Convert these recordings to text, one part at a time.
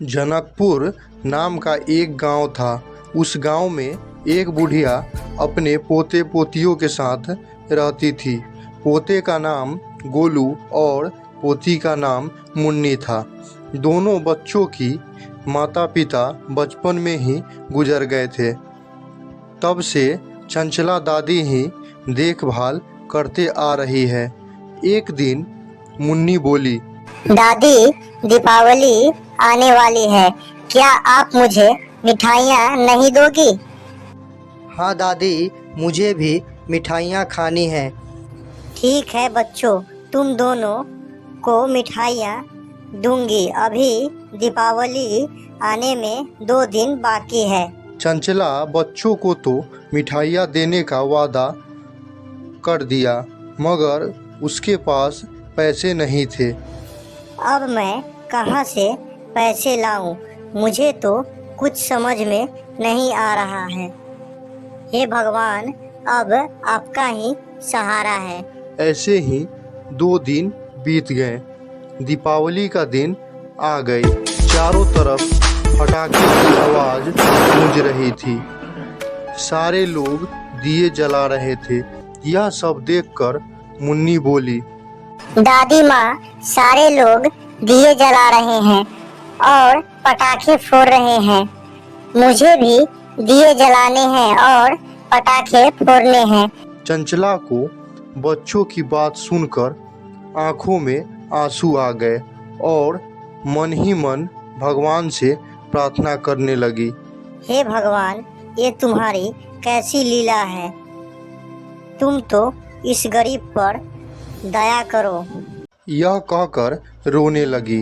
जनकपुर नाम का एक गांव था। उस गांव में एक बुढ़िया अपने पोते पोतियों के साथ रहती थी। पोते का नाम गोलू और पोती का नाम मुन्नी था। दोनों बच्चों की माता पिता बचपन में ही गुजर गए थे। तब से चंचला दादी ही देखभाल करते आ रही है। एक दिन मुन्नी बोली, दादी, दीपावली आने वाली है, क्या आप मुझे मिठाइयाँ नहीं दोगी? हाँ दादी, मुझे भी मिठाइयाँ खानी हैं। ठीक है बच्चों, तुम दोनों को मिठाइयाँ दूंगी। अभी दीपावली आने में 2 दिन बाकी है। चंचला बच्चों को तो मिठाइयाँ देने का वादा कर दिया, मगर उसके पास पैसे नहीं थे। अब मैं कहाँ से पैसे लाऊं? मुझे तो कुछ समझ में नहीं आ रहा है। हे भगवान, अब आपका ही सहारा है। ऐसे ही 2 दिन बीत गए। दीपावली का दिन आ गई। चारों तरफ पटाखे की आवाज़ गूंज रही थी। सारे लोग दिए जला रहे थे। यह सब देखकर मुन्नी बोली, दादी माँ, सारे लोग दिए जला रहे हैं और पटाखे फोड़ रहे हैं। मुझे भी दिए जलाने हैं और पटाखे फोड़ने हैं। चंचला को बच्चों की बात सुनकर आंखों में आंसू आ गए और मन ही मन भगवान से प्रार्थना करने लगी। हे भगवान, ये तुम्हारी कैसी लीला है? तुम तो इस गरीब पर दया करो। यह कहकर रोने लगी।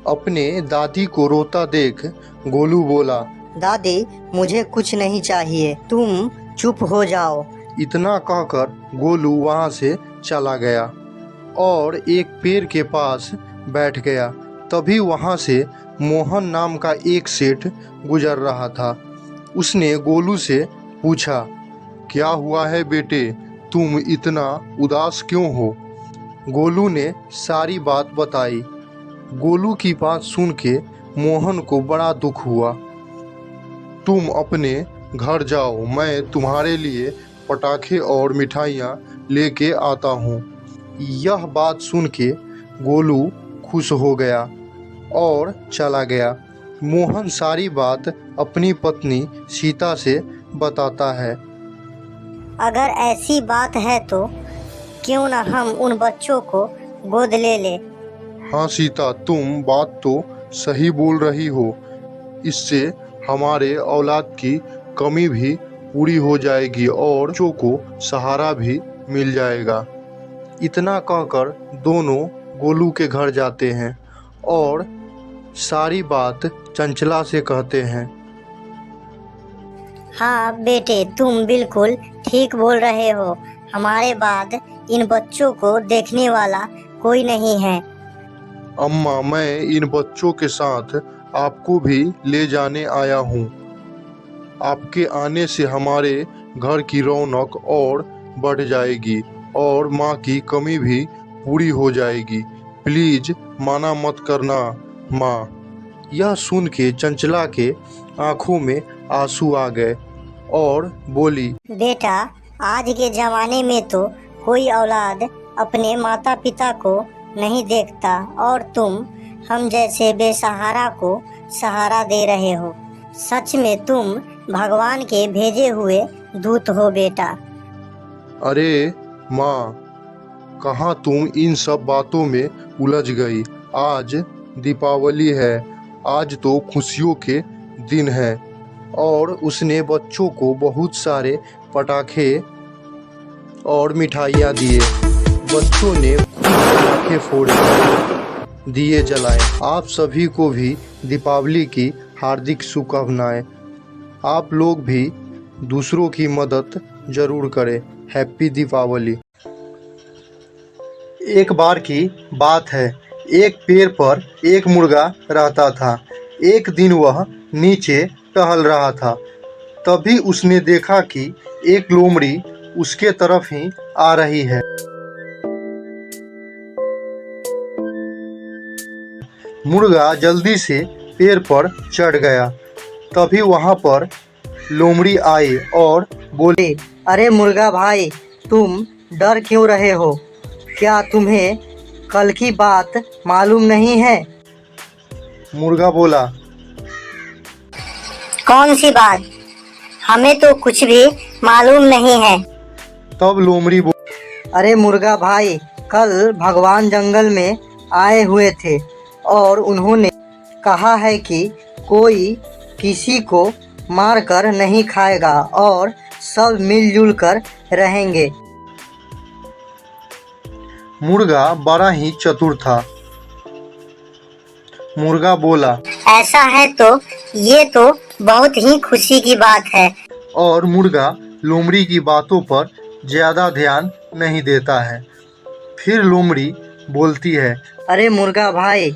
अपने दादी को रोता देख गोलू बोला, दादी, मुझे कुछ नहीं चाहिए, तुम चुप हो जाओ। इतना कहकर गोलू वहाँ से चला गया और एक पेड़ के पास बैठ गया। तभी वहाँ से मोहन नाम का एक सेठ गुजर रहा था। उसने गोलू से पूछा, क्या हुआ है बेटे, तुम इतना उदास क्यों हो? गोलू ने सारी बात बताई। गोलू की बात सुन के मोहन को बड़ा दुख हुआ। तुम अपने घर जाओ, मैं तुम्हारे लिए पटाखे और मिठाइयाँ लेके आता हूँ। यह बात सुन के गोलू खुश हो गया और चला गया। मोहन सारी बात अपनी पत्नी सीता से बताता है। अगर ऐसी बात है तो क्यों ना हम उन बच्चों को गोद ले ले। हाँ सीता, तुम बात तो सही बोल रही हो। इससे हमारे औलाद की कमी भी पूरी हो जाएगी और बच्चों को सहारा भी मिल जाएगा। इतना कहकर दोनों गोलू के घर जाते हैं और सारी बात चंचला से कहते हैं। हाँ बेटे, तुम बिल्कुल ठीक बोल रहे हो। हमारे बाद इन बच्चों को देखने वाला कोई नहीं है। अम्मा, मैं इन बच्चों के साथ आपको भी ले जाने आया हूँ। आपके आने से हमारे घर की रौनक और बढ़ जाएगी और माँ की कमी भी पूरी हो जाएगी। प्लीज माना मत करना माँ। यह सुन के चंचला के आंखों में आंसू आ गए और बोली, बेटा, आज के जमाने में तो कोई औलाद अपने माता पिता को नहीं देखता और तुम हम जैसे बेसहारा को सहारा दे रहे हो। सच में तुम भगवान के भेजे हुए दूत हो बेटा। अरे माँ, कहाँ तुम इन सब बातों में उलझ गई। आज दीपावली है, आज तो खुशियों के दिन है। और उसने बच्चों को बहुत सारे पटाखे और मिठाइयाँ दिए। बच्चों ने पटाखे फोड़े, दिए जलाए। आप सभी को भी दीपावली की हार्दिक शुभकामनाएं। आप लोग भी दूसरों की मदद जरूर करें। हैप्पी दीपावली। एक बार की बात है, एक पेड़ पर एक मुर्गा रहता था। एक दिन वह नीचे टहल रहा था। तभी उसने देखा कि एक लोमड़ी उसके तरफ ही आ रही है। मुर्गा जल्दी से पेड़ पर चढ़ गया। तभी वहाँ पर लोमड़ी आए और बोले, अरे मुर्गा भाई, तुम डर क्यों रहे हो? क्या तुम्हें कल की बात मालूम नहीं है? मुर्गा बोला, कौन सी बात? हमें तो कुछ भी मालूम नहीं है। तब लोमड़ी बोली, अरे मुर्गा भाई, कल भगवान जंगल में आए हुए थे और उन्होंने कहा है कि कोई किसी को मारकर नहीं खाएगा और सब मिलजुल कर रहेंगे। मुर्गा बड़ा ही चतुर था। मुर्गा बोला, ऐसा है तो ये तो बहुत ही खुशी की बात है। और मुर्गा लोमड़ी की बातों पर ज्यादा ध्यान नहीं देता है। फिर लोमड़ी बोलती है, अरे मुर्गा भाई,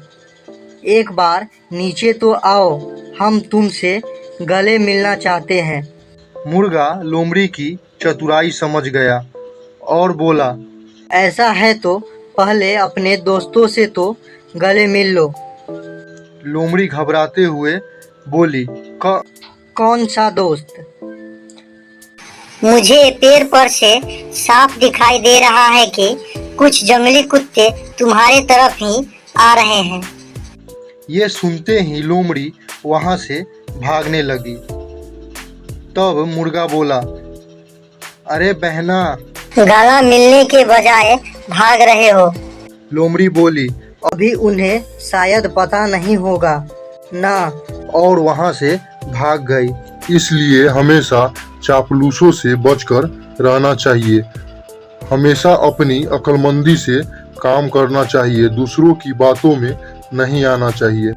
एक बार नीचे तो आओ, हम तुमसे गले मिलना चाहते हैं। मुर्गा लोमड़ी की चतुराई समझ गया और बोला, ऐसा है तो पहले अपने दोस्तों से तो गले मिल लो। लोमड़ी घबराते हुए बोली, कौन सा दोस्त? मुझे पेड़ पर से साफ दिखाई दे रहा है कि कुछ जंगली कुत्ते तुम्हारे तरफ ही आ रहे हैं। ये सुनते ही लोमड़ी वहां से भागने लगी। तब मुर्गा बोला, अरे बहना, गला मिलने के बजाय भाग रहे हो। लोमड़ी बोली, अभी उन्हें शायद पता नहीं होगा ना। और वहां से भाग गई। इसलिए हमेशा चापलूसों से बचकर रहना चाहिए। हमेशा अपनी अक्लमंदी से काम करना चाहिए, दूसरों की बातों में नहीं आना चाहिए।